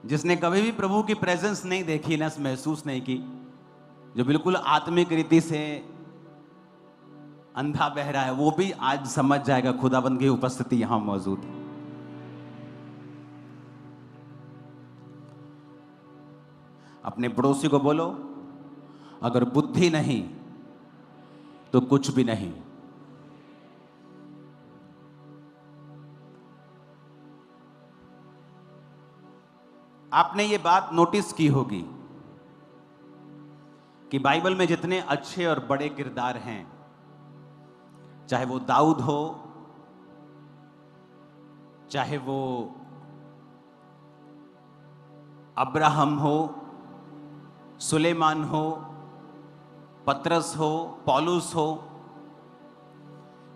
जिसने कभी भी प्रभु की प्रेजेंस नहीं देखी ना, महसूस नहीं की, जो बिल्कुल आत्मिक रीति से अंधा बहरा है, वो भी आज समझ जाएगा खुदाबंद की उपस्थिति यहां मौजूद है। अपने पड़ोसी को बोलो, अगर बुद्धि नहीं तो कुछ भी नहीं। आपने ये बात नोटिस की होगी कि बाइबल में जितने अच्छे और बड़े किरदार हैं, चाहे वो दाऊद हो, चाहे वो अब्राहम हो, सुलेमान हो, पतरस हो, पौलुस हो,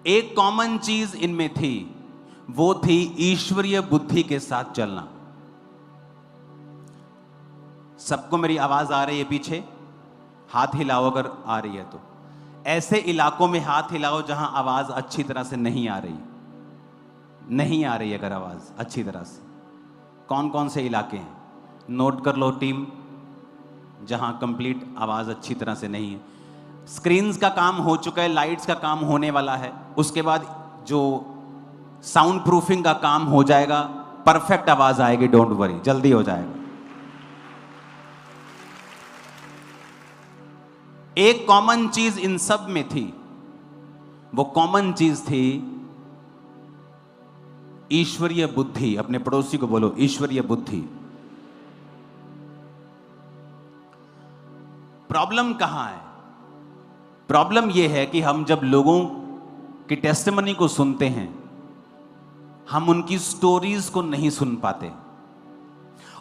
एक कॉमन चीज इनमें थी, वो थी ईश्वरीय बुद्धि के साथ चलना। सबको मेरी आवाज आ रही है पीछे? हाथ हिलाओ अगर आ रही है तो। ऐसे इलाकों में हाथ हिलाओ जहां आवाज अच्छी तरह से नहीं आ रही। नहीं आ रही अगर आवाज अच्छी तरह से, कौन कौन से इलाके हैं नोट कर लो टीम, जहां कंप्लीट आवाज अच्छी तरह से नहीं है। स्क्रीन्स का काम हो चुका है, लाइट्स का काम होने वाला है, उसके बाद जो साउंड प्रूफिंग का काम हो जाएगा, परफेक्ट आवाज आएगी, डोंट वरी, जल्दी हो जाएगा। एक कॉमन चीज इन सब में थी, वो कॉमन चीज थी ईश्वरीय बुद्धि। अपने पड़ोसी को बोलो, ईश्वरीय बुद्धि। प्रॉब्लम कहां है? प्रॉब्लम यह है कि हम जब लोगों की टेस्टिमनी को सुनते हैं, हम उनकी स्टोरीज को नहीं सुन पाते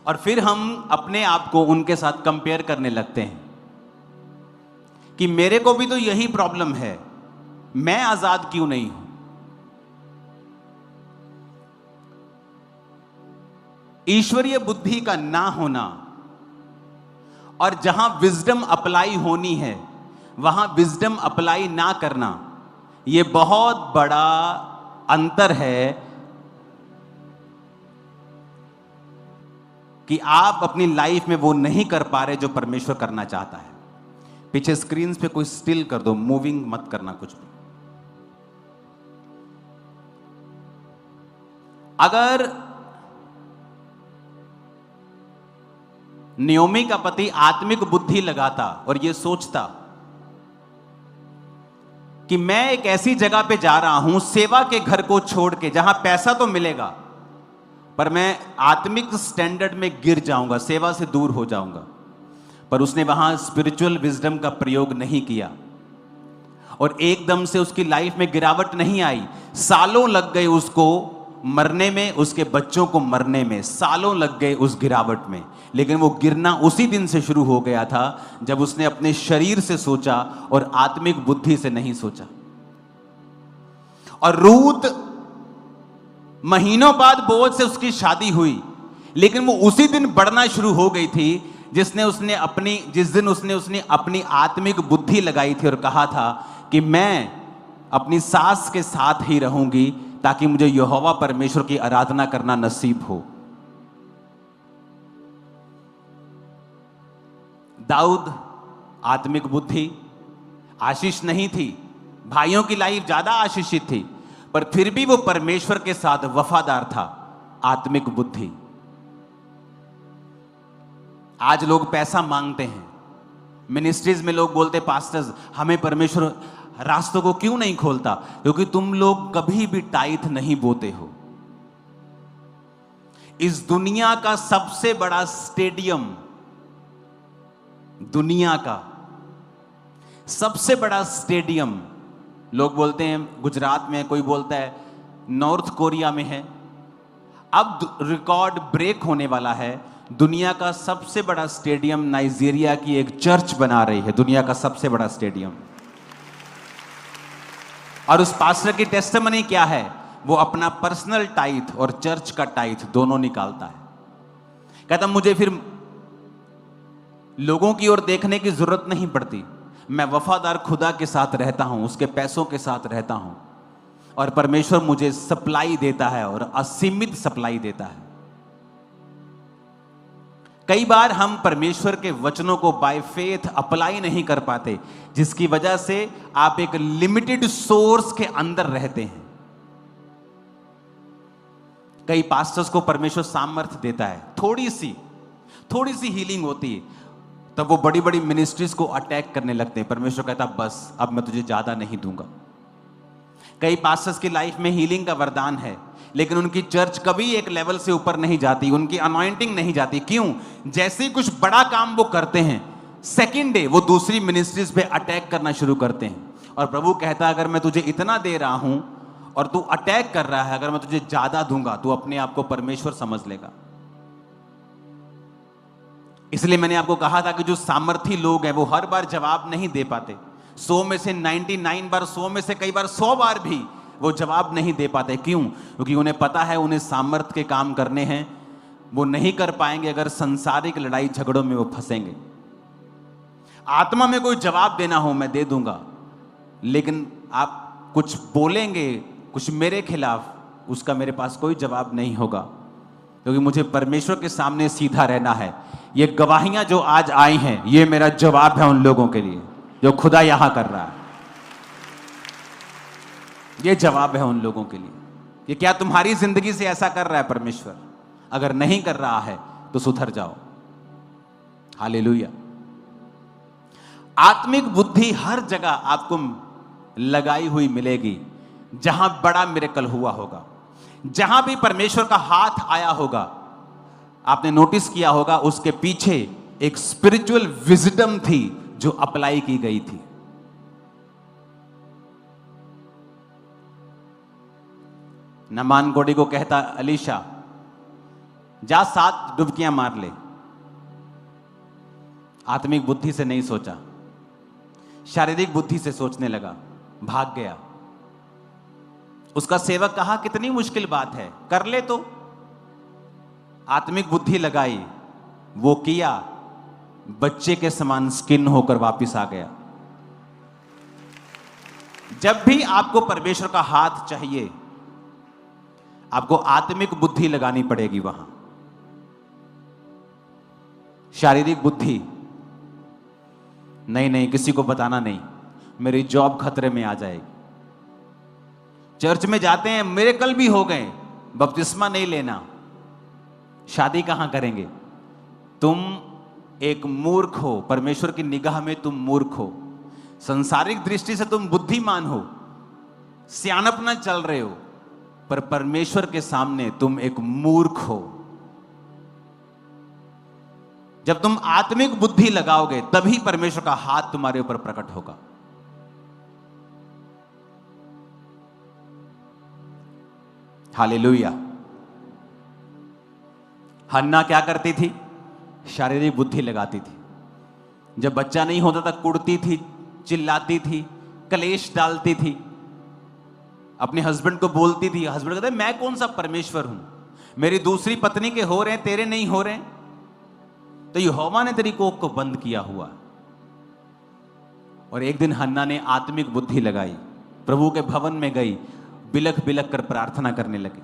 और फिर हम अपने आप को उनके साथ कंपेयर करने लगते हैं कि मेरे को भी तो यही प्रॉब्लम है, मैं आजाद क्यों नहीं हूं। ईश्वरीय बुद्धि का ना होना और जहां विजडम अप्लाई होनी है वहां विजडम अप्लाई ना करना, यह बहुत बड़ा अंतर है कि आप अपनी लाइफ में वो नहीं कर पा रहे जो परमेश्वर करना चाहता है। पीछे स्क्रीन पे कोई स्टिल कर दो, मूविंग मत करना कुछ भी। अगर नियोमी का पति आत्मिक बुद्धि लगाता और यह सोचता कि मैं एक ऐसी जगह पे जा रहा हूं सेवा के घर को छोड़ के, जहां पैसा तो मिलेगा पर मैं आत्मिक स्टैंडर्ड में गिर जाऊंगा, सेवा से दूर हो जाऊंगा, पर उसने वहां स्पिरिचुअल विजडम का प्रयोग नहीं किया और एकदम से उसकी लाइफ में गिरावट नहीं आई। सालों लग गए उसको मरने में, उसके बच्चों को मरने में सालों लग गए उस गिरावट में, लेकिन वो गिरना उसी दिन से शुरू हो गया था जब उसने अपने शरीर से सोचा और आत्मिक बुद्धि से नहीं सोचा। और रूत महीनों बाद बोअज से उसकी शादी हुई, लेकिन वो उसी दिन बढ़ना शुरू हो गई थी जिस दिन उसने अपनी आत्मिक बुद्धि लगाई थी और कहा था कि मैं अपनी सास के साथ ही रहूंगी ताकि मुझे यहोवा परमेश्वर की आराधना करना नसीब हो। दाऊद आत्मिक बुद्धि, आशीष नहीं थी, भाइयों की लाइफ ज्यादा आशीषित थी, पर फिर भी वो परमेश्वर के साथ वफादार था, आत्मिक बुद्धि। आज लोग पैसा मांगते हैं, मिनिस्ट्रीज में लोग बोलते पास्टर्स हमें परमेश्वर रास्तों को क्यों नहीं खोलता, क्योंकि तुम लोग कभी भी टाइथ नहीं बोते हो। इस दुनिया का सबसे बड़ा स्टेडियम, दुनिया का सबसे बड़ा स्टेडियम, लोग बोलते हैं गुजरात में, कोई बोलता है नॉर्थ कोरिया में है। अब रिकॉर्ड ब्रेक होने वाला है, दुनिया का सबसे बड़ा स्टेडियम नाइजीरिया की एक चर्च बना रही है, दुनिया का सबसे बड़ा स्टेडियम। और उस पास्टर की टेस्टिमनी क्या है? वो अपना पर्सनल टाइथ और चर्च का टाइथ दोनों निकालता है। कहता मुझे फिर लोगों की ओर देखने की जरूरत नहीं पड़ती, मैं वफादार खुदा के साथ रहता हूं, उसके पैसों के साथ रहता हूं और परमेश्वर मुझे सप्लाई देता है और असीमित सप्लाई देता है। कई बार हम परमेश्वर के वचनों को बाय फेथ अप्लाई नहीं कर पाते, जिसकी वजह से आप एक लिमिटेड सोर्स के अंदर रहते हैं। कई पास्टर्स को परमेश्वर सामर्थ्य देता है, थोड़ी सी हीलिंग होती है, तब वो बड़ी बड़ी मिनिस्ट्रीज को अटैक करने लगते हैं। परमेश्वर कहता बस अब मैं तुझे ज्यादा नहीं दूंगा। कई पास्टर्स की लाइफ में हीलिंग का वरदान है, लेकिन उनकी चर्च कभी एक लेवल से ऊपर नहीं जाती, उनकी अनॉइंटिंग नहीं जाती। क्यों? जैसे ही कुछ बड़ा काम वो करते हैं, सेकंड डे वो दूसरी मिनिस्ट्रीज पे अटैक करना शुरू करते हैं। और प्रभु कहता है अगर मैं तुझे इतना दे रहा हूं और तू अटैक कर रहा है, अगर मैं तुझे ज्यादा दूंगा तो अपने आप को परमेश्वर समझ लेगा। इसलिए मैंने आपको कहा था कि जो सामर्थी लोग हैं वो हर बार जवाब नहीं दे पाते। 100 में से 99 बार, 100 में से कई बार 100 बार भी वो जवाब नहीं दे पाते। क्यों? क्योंकि उन्हें पता है उन्हें सामर्थ्य के काम करने हैं, वो नहीं कर पाएंगे अगर संसारिक लड़ाई झगड़ों में वो फंसेंगे। आत्मा में कोई जवाब देना हो मैं दे दूंगा, लेकिन आप कुछ बोलेंगे कुछ मेरे खिलाफ, उसका मेरे पास कोई जवाब नहीं होगा, क्योंकि मुझे परमेश्वर के सामने सीधा रहना है। ये गवाहियां जो आज आई हैं, ये मेरा जवाब है उन लोगों के लिए जो खुदा यहां कर रहा है। ये जवाब है उन लोगों के लिए कि क्या तुम्हारी जिंदगी से ऐसा कर रहा है परमेश्वर? अगर नहीं कर रहा है तो सुधर जाओ। हालेलुया। आत्मिक बुद्धि हर जगह आपको लगाई हुई मिलेगी जहां बड़ा मिरेकल हुआ होगा, जहां भी परमेश्वर का हाथ आया होगा। आपने नोटिस किया होगा उसके पीछे एक स्पिरिचुअल विजडम थी जो अप्लाई की गई थी। नमान गोड़ी को कहता अलीशा जा 7 डुबकियां मार ले। आत्मिक बुद्धि से नहीं सोचा, शारीरिक बुद्धि से सोचने लगा, भाग गया। उसका सेवक कहा कितनी मुश्किल बात है, कर ले तो। आत्मिक बुद्धि लगाई, वो किया, बच्चे के समान स्किन होकर वापस आ गया। जब भी आपको परमेश्वर का हाथ चाहिए, आपको आत्मिक बुद्धि लगानी पड़ेगी वहां। शारीरिक बुद्धि नहीं, किसी को बताना नहीं, मेरी जॉब खतरे में आ जाएगी। चर्च में जाते हैं, मिरेकल भी हो गए, बपतिस्मा नहीं लेना, शादी कहां करेंगे? तुम एक मूर्ख हो, परमेश्वर की निगाह में तुम मूर्ख हो। संसारिक दृष्टि से तुम बुद्धिमान हो, सियानपना चल रहे हो, पर परमेश्वर के सामने तुम एक मूर्ख हो। जब तुम आत्मिक बुद्धि लगाओगे तभी परमेश्वर का हाथ तुम्हारे ऊपर प्रकट होगा। हालेलुया। हन्ना क्या करती थी? शारीरिक बुद्धि लगाती थी। जब बच्चा नहीं होता था कुड़ती थी, चिल्लाती थी, कलेश डालती थी, अपने हस्बैंड को बोलती थी। हस्बैंड कहते मैं कौन सा परमेश्वर हूं, मेरी दूसरी पत्नी के हो रहे हैं, तेरे नहीं हो रहे, तो यहोवा ने तेरी कोख को बंद किया हुआ। और एक दिन हन्ना ने आत्मिक बुद्धि लगाई, प्रभु के भवन में गई, बिलख बिलख कर प्रार्थना करने लगी।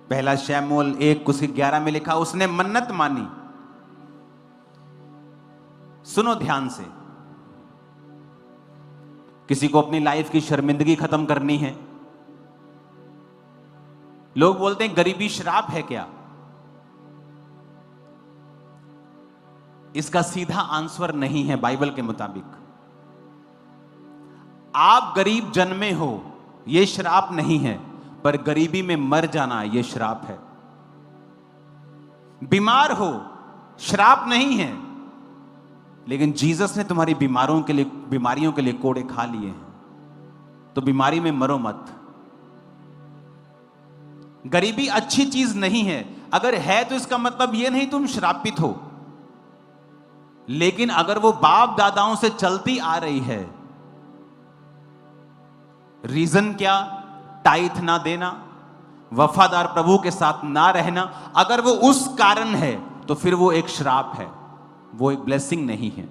पहला शमूएल 1:11 में लिखा, उसने मन्नत मानी। सुनो ध्यान से, किसी को अपनी लाइफ की शर्मिंदगी खत्म करनी है। लोग बोलते हैं गरीबी श्राप है क्या? इसका सीधा आंसर नहीं है बाइबल के मुताबिक। आप गरीब जन्मे हो यह श्राप नहीं है, पर गरीबी में मर जाना यह श्राप है। बीमार हो श्राप नहीं है, लेकिन जीसस ने तुम्हारी बीमारियों के लिए कोड़े खा लिए हैं, तो बीमारी में मरो मत। गरीबी अच्छी चीज नहीं है, अगर है तो इसका मतलब यह नहीं तुम श्रापित हो, लेकिन अगर वो बाप दादाओं से चलती आ रही है, रीजन क्या? टाइथ ना देना, वफादार प्रभु के साथ ना रहना, अगर वो उस कारण है तो फिर वो एक श्राप है, वो एक ब्लेसिंग नहीं है।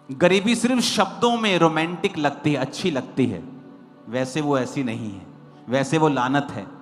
गरीबी सिर्फ शब्दों में रोमांटिक लगती है, अच्छी लगती है, वैसे वो ऐसी नहीं है। वैसे वो लानत है।